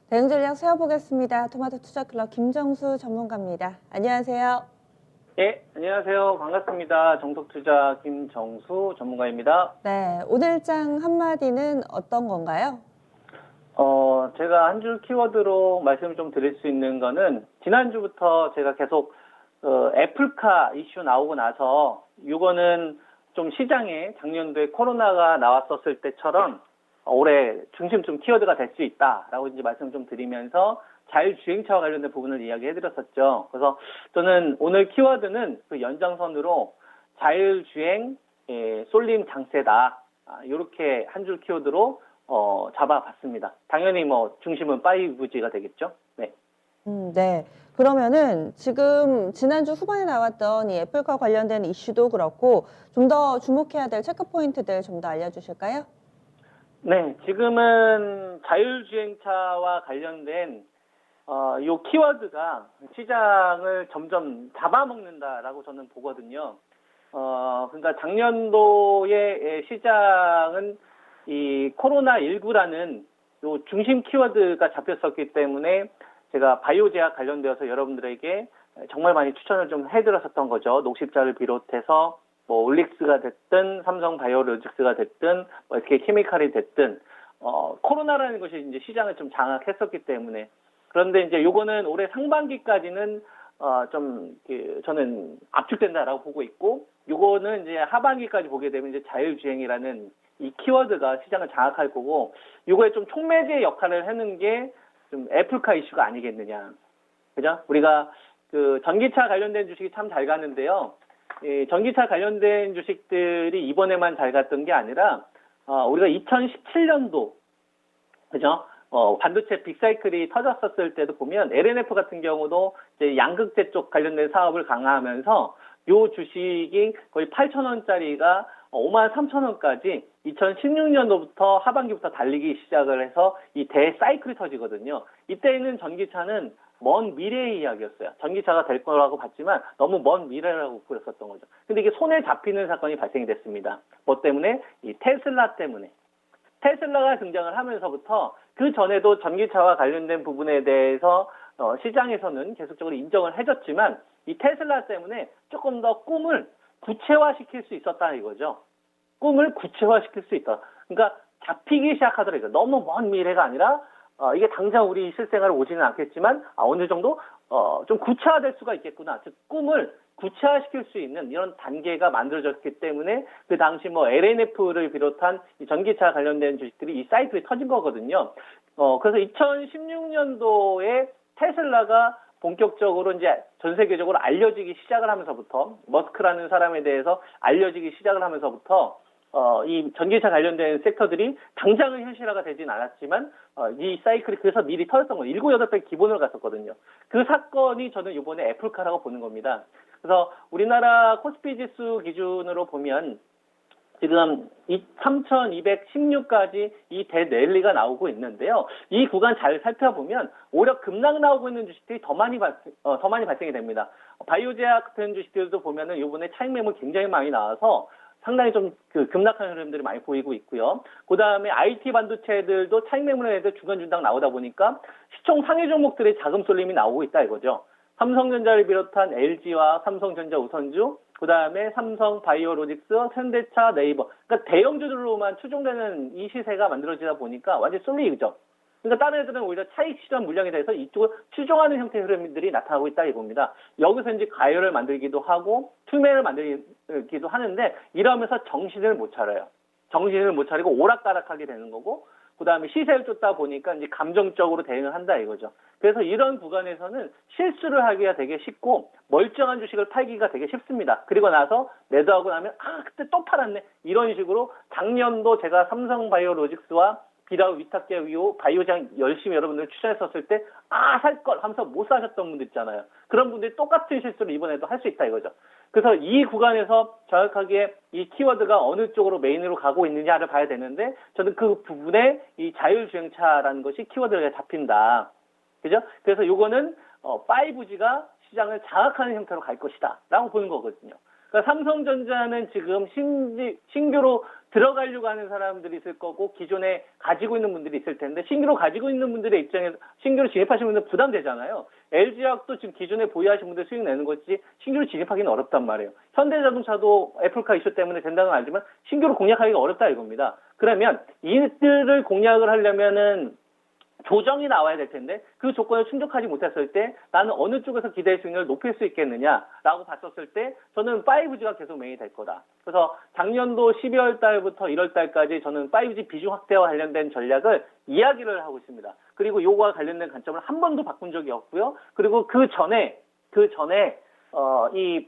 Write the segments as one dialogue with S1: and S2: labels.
S1: 대응 전략 세워보겠습니다. 토마토 투자 클럽 김정수 전문가입니다. 안녕하세요.
S2: 예, 안녕하세요. 반갑습니다. 정석투자 김정수 전문가입니다.
S1: 네, 오늘장 한마디는 어떤 건가요?
S2: 제가 한 줄 키워드로 말씀을 좀 드릴 수 있는 거는 지난주부터 제가 계속 애플카 이슈 나오고 나서 이거는 좀 시장에 작년도에 코로나가 나왔었을 때처럼 올해 중심좀 키워드가 될 수 있다라고 이제 말씀 좀 드리면서 자율주행차와 관련된 부분을 이야기해드렸었죠. 그래서 저는 오늘 키워드는 그 연장선으로 자율주행 쏠림 장세다. 이렇게 한 줄 키워드로 잡아봤습니다. 당연히 뭐 중심은 5G가 되겠죠. 네.
S1: 네. 그러면은 지금 지난주 후반에 나왔던 이 애플과 관련된 이슈도 그렇고 좀 더 주목해야 될 체크 포인트들 좀 더 알려주실까요?
S2: 네, 지금은 자율주행차와 관련된 요 키워드가 시장을 점점 잡아먹는다라고 저는 보거든요. 그러니까 작년도의 시장은 이 코로나19라는 요 중심 키워드가 잡혔었기 때문에 제가 바이오 제약 관련되어서 여러분들에게 정말 많이 추천을 좀 해드렸었던 거죠. 녹십자를 비롯해서 뭐 올릭스가 됐든 삼성 바이오로직스가 됐든 뭐 SK 케미칼이 됐든 코로나라는 것이 이제 시장을 좀 장악했었기 때문에 그런데 이제 요거는 올해 상반기까지는 저는 압축된다라고 보고 있고 요거는 이제 하반기까지 보게 되면 이제 자율주행이라는 이 키워드가 시장을 장악할 거고 요거에 좀 촉매제 역할을 하는 게 좀 애플카 이슈가 아니겠느냐. 그죠? 우리가 그 전기차 관련된 주식이 참 잘 가는데요. 이 전기차 관련된 주식들이 이번에만 잘 갔던 게 아니라 우리가 2017년도 그죠? 반도체 빅사이클이 터졌었을 때도 보면 LNF 같은 경우도 이제 양극재 쪽 관련된 사업을 강화하면서 요 주식이 거의 8,000원짜리가 53,000원까지 2016년도부터 하반기부터 달리기 시작을 해서 이 대사이클이 터지거든요. 이때는 전기차는 먼 미래의 이야기였어요. 전기차가 될 거라고 봤지만 너무 먼 미래라고 그랬었던 거죠. 근데 이게 손에 잡히는 사건이 발생이 됐습니다. 뭐 때문에? 이 테슬라 때문에. 테슬라가 등장을 하면서부터 그 전에도 전기차와 관련된 부분에 대해서 시장에서는 계속적으로 인정을 해줬지만 이 테슬라 때문에 조금 더 꿈을 구체화시킬 수 있었다 이거죠. 꿈을 구체화시킬 수 있다. 그러니까 잡히기 시작하더라고요. 너무 먼 미래가 아니라 이게 당장 우리 실생활에 오지는 않겠지만 어느 정도 좀 구체화될 수가 있겠구나. 즉 꿈을 구체화시킬 수 있는 이런 단계가 만들어졌기 때문에 그 당시 뭐 LNF를 비롯한 이 전기차 관련된 주식들이 이 사이클이 터진 거거든요. 그래서 2016년도에 테슬라가 본격적으로 이제 전 세계적으로 알려지기 시작을 하면서부터 머스크라는 사람에 대해서 알려지기 시작을 하면서부터 이 전기차 관련된 섹터들이 당장은 현실화가 되진 않았지만 이 사이클이 그래서 미리 터졌던 거예요. 7, 8배 기본을 갔었거든요. 그 사건이 저는 이번에 애플카라고 보는 겁니다. 그래서 우리나라 코스피 지수 기준으로 보면 지금 3,216까지 이 대랠리가 나오고 있는데요. 이 구간 잘 살펴보면 오히려 급락 나오고 있는 주식들이 더 많이 발생이 됩니다. 바이오제약 같은 주식들도 보면은 이번에 차익 매물 굉장히 많이 나와서 상당히 좀 급락하는 흐름들이 많이 보이고 있고요. 그 다음에 IT 반도체들도 차익 매물에 대해서 중간중당 나오다 보니까 시총 상위 종목들의 자금 쏠림이 나오고 있다 이거죠. 삼성전자를 비롯한 LG와 삼성전자 우선주, 그 다음에 삼성 바이오로직스, 현대차, 네이버. 그러니까 대형주들로만 추종되는 이 시세가 만들어지다 보니까 완전 쏠리죠. 그러니까 다른 애들은 오히려 차익 실현 물량에 대해서 이쪽을 추종하는 형태의 흐름들이 나타나고 있다 이겁니다. 여기서 이제 가열을 만들기도 하고 투매를 만들기도 하는데 이러면서 정신을 못 차려요. 정신을 못 차리고 오락가락하게 되는 거고 그 다음에 시세를 쫓다 보니까 이제 감정적으로 대응을 한다 이거죠. 그래서 이런 구간에서는 실수를 하기가 되게 쉽고 멀쩡한 주식을 팔기가 되게 쉽습니다. 그리고 나서 매도하고 나면 그때 또 팔았네 이런 식으로 작년도 제가 삼성바이오로직스와 비라우 위탁계 위호 바이오장 열심히 여러분들 추천했었을 때 살걸 하면서 못 사셨던 분들 있잖아요. 그런 분들이 똑같은 실수를 이번에도 할 수 있다 이거죠. 그래서 이 구간에서 정확하게 이 키워드가 어느 쪽으로 메인으로 가고 있느냐를 봐야 되는데 저는 그 부분에 이 자율주행차라는 것이 키워드가 잡힌다. 그죠? 그래서 요거는 5G가 시장을 장악하는 형태로 갈 것이다 라고 보는 거거든요. 그러니까 삼성전자는 지금 신규로 들어가려고 하는 사람들이 있을 거고 기존에 가지고 있는 분들이 있을 텐데 신규로 가지고 있는 분들의 입장에서 신규로 진입하시는 분들 부담되잖아요. LG화학도 지금 기존에 보유하신 분들 수익 내는 거지 신규로 진입하기는 어렵단 말이에요. 현대자동차도 애플카 이슈 때문에 된다는 건 알지만 신규로 공략하기가 어렵다 이겁니다. 그러면 이들을 공략을 하려면은 조정이 나와야 될 텐데 그 조건을 충족하지 못했을 때 나는 어느 쪽에서 기대 수익률을 높일 수 있겠느냐라고 봤었을 때 저는 5G가 계속 메인이 될 거다. 그래서 작년도 12월 달부터 1월 달까지 저는 5G 비중 확대와 관련된 전략을 이야기를 하고 있습니다. 그리고 요거와 관련된 관점을 한 번도 바꾼 적이 없고요. 그리고 그 전에 이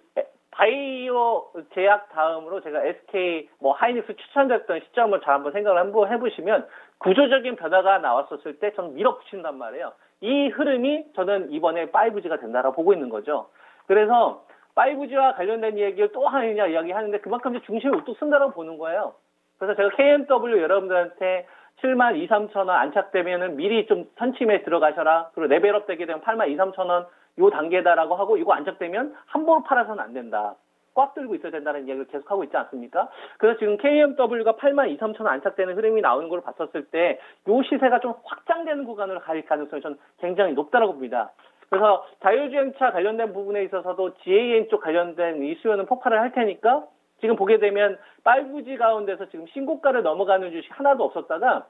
S2: 바이오 제약 다음으로 제가 SK 하이닉스 추천드렸던 시점을 잘 한번 생각을 한번 해보시면 구조적인 변화가 나왔었을 때 저는 밀어붙인단 말이에요. 이 흐름이 저는 이번에 5G가 된다라고 보고 있는 거죠. 그래서 5G와 관련된 얘기를 또 하느냐 이야기하는데 그만큼 이제 중심을 우뚝 쓴다고 보는 거예요. 그래서 제가 KMW 여러분들한테 72,000~73,000원 안착되면은 미리 좀 선침에 들어가셔라. 그리고 레벨업 되게 되면 82,000~83,000원 요 단계다라고 하고 이거 안착되면 함부로 팔아서는 안 된다. 꽉 들고 있어야 된다는 이야기를 계속하고 있지 않습니까? 그래서 지금 KMW가 82,000원 안착되는 흐름이 나오는 걸 봤었을 때 요 시세가 좀 확장되는 구간으로 갈 가능성이 저는 굉장히 높다라고 봅니다. 그래서 자율주행차 관련된 부분에 있어서도 GAN 쪽 관련된 이 수요는 폭발을 할 테니까 지금 보게 되면 5G 가운데서 지금 신고가를 넘어가는 주식 하나도 없었다가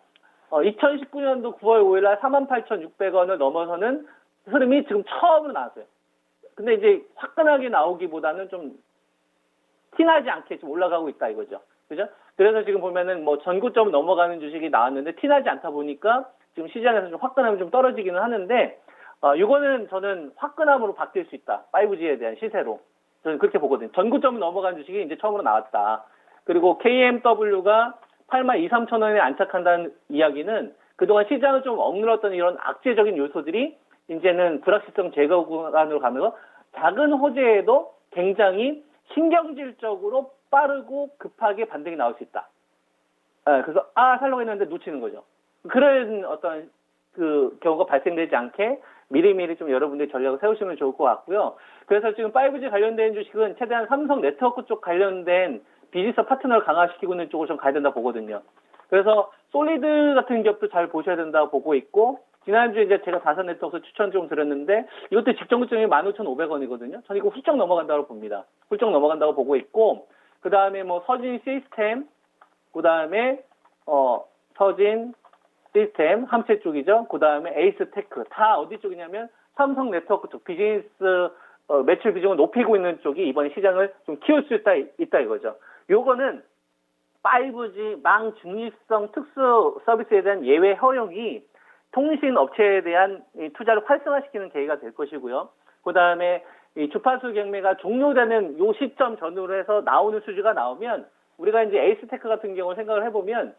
S2: 2019년도 9월 5일 날 48,600원을 넘어서는 흐름이 지금 처음으로 나왔어요. 근데 이제 화끈하게 나오기보다는 좀 티나지 않게 좀 올라가고 있다 이거죠. 그죠? 그래서 지금 보면은 전고점 넘어가는 주식이 나왔는데 티나지 않다 보니까 지금 시장에서 좀 화끈함이 좀 떨어지기는 하는데 이거는 저는 화끈함으로 바뀔 수 있다. 5G에 대한 시세로. 저는 그렇게 보거든요. 전고점 넘어간 주식이 이제 처음으로 나왔다. 그리고 KMW가 82,000~83,000원에 안착한다는 이야기는 그동안 시장을 좀 억눌렀던 이런 악재적인 요소들이 이제는 불확실성 제거 구간으로 가면서 작은 호재에도 굉장히 신경질적으로 빠르고 급하게 반등이 나올 수 있다. 그래서 살려고 했는데 놓치는 거죠. 그런 어떤 그 경우가 발생되지 않게 미리미리 좀 여러분들이 전략을 세우시면 좋을 것 같고요. 그래서 지금 5G 관련된 주식은 최대한 삼성 네트워크 쪽 관련된 비즈니스 파트너를 강화시키고 있는 쪽으로 좀 가야 된다 보거든요. 그래서 솔리드 같은 기업도 잘 보셔야 된다고 보고 있고 지난주에 이제 제가 다산 네트워크 추천 좀 드렸는데 이것도 직전고점이 15,500원이거든요. 저는 이거 훌쩍 넘어간다고 봅니다. 훌쩍 넘어간다고 보고 있고 그 다음에 서진 시스템 그 다음에 서진 시스템 함체 쪽이죠. 그 다음에 에이스테크 다 어디 쪽이냐면 삼성 네트워크 쪽 비즈니스 매출 비중을 높이고 있는 쪽이 이번에 시장을 좀 키울 수 있다 이거죠. 요거는 5G 망 중립성 특수 서비스에 대한 예외 허용이 통신 업체에 대한 투자를 활성화시키는 계기가 될 것이고요. 그 다음에 이 주파수 경매가 종료되는 요 시점 전후로 해서 나오는 수주가 나오면 우리가 이제 에이스테크 같은 경우를 생각을 해보면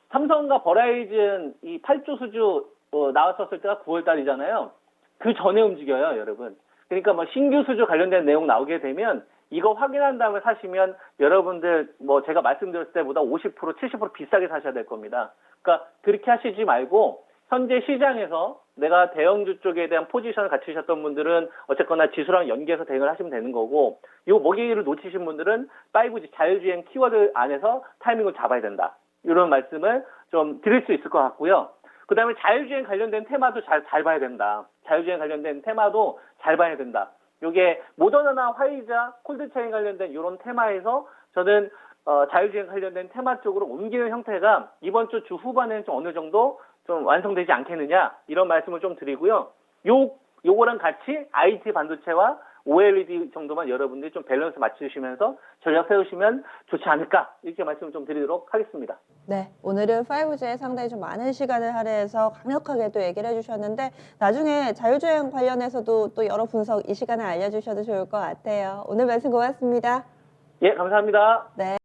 S2: 삼성과 버라이즌 이 8조 수주 나왔었을 때가 9월 달이잖아요. 그 전에 움직여요, 여러분. 그러니까 신규 수주 관련된 내용 나오게 되면 이거 확인한 다음에 사시면 여러분들 제가 말씀드렸을 때보다 50%, 70% 비싸게 사셔야 될 겁니다. 그러니까 그렇게 하시지 말고 현재 시장에서 내가 대형주 쪽에 대한 포지션을 갖추셨던 분들은 어쨌거나 지수랑 연계해서 대응을 하시면 되는 거고 요 먹이를 놓치신 분들은 5G 자율주행 키워드 안에서 타이밍을 잡아야 된다. 이런 말씀을 좀 드릴 수 있을 것 같고요. 그 다음에 자율주행 관련된 테마도 잘 봐야 된다. 자율주행 관련된 테마도 잘 봐야 된다. 요게 모더나나 화이자, 콜드체인 관련된 이런 테마에서 저는 자율주행 관련된 테마 쪽으로 옮기는 형태가 이번 주 후반에는 좀 어느 정도 좀 완성되지 않겠느냐 이런 말씀을 좀 드리고요. 요거랑 같이 IT 반도체와 OLED 정도만 여러분들이 좀 밸런스 맞추시면서 전략 세우시면 좋지 않을까 이렇게 말씀을 좀 드리도록 하겠습니다.
S1: 네, 오늘은 5G에 상당히 좀 많은 시간을 할애해서 강력하게 또 얘기를 해주셨는데 나중에 자율주행 관련해서도 또 여러 분석 이 시간에 알려주셔도 좋을 것 같아요. 오늘 말씀 고맙습니다.
S2: 예, 감사합니다.
S1: 네.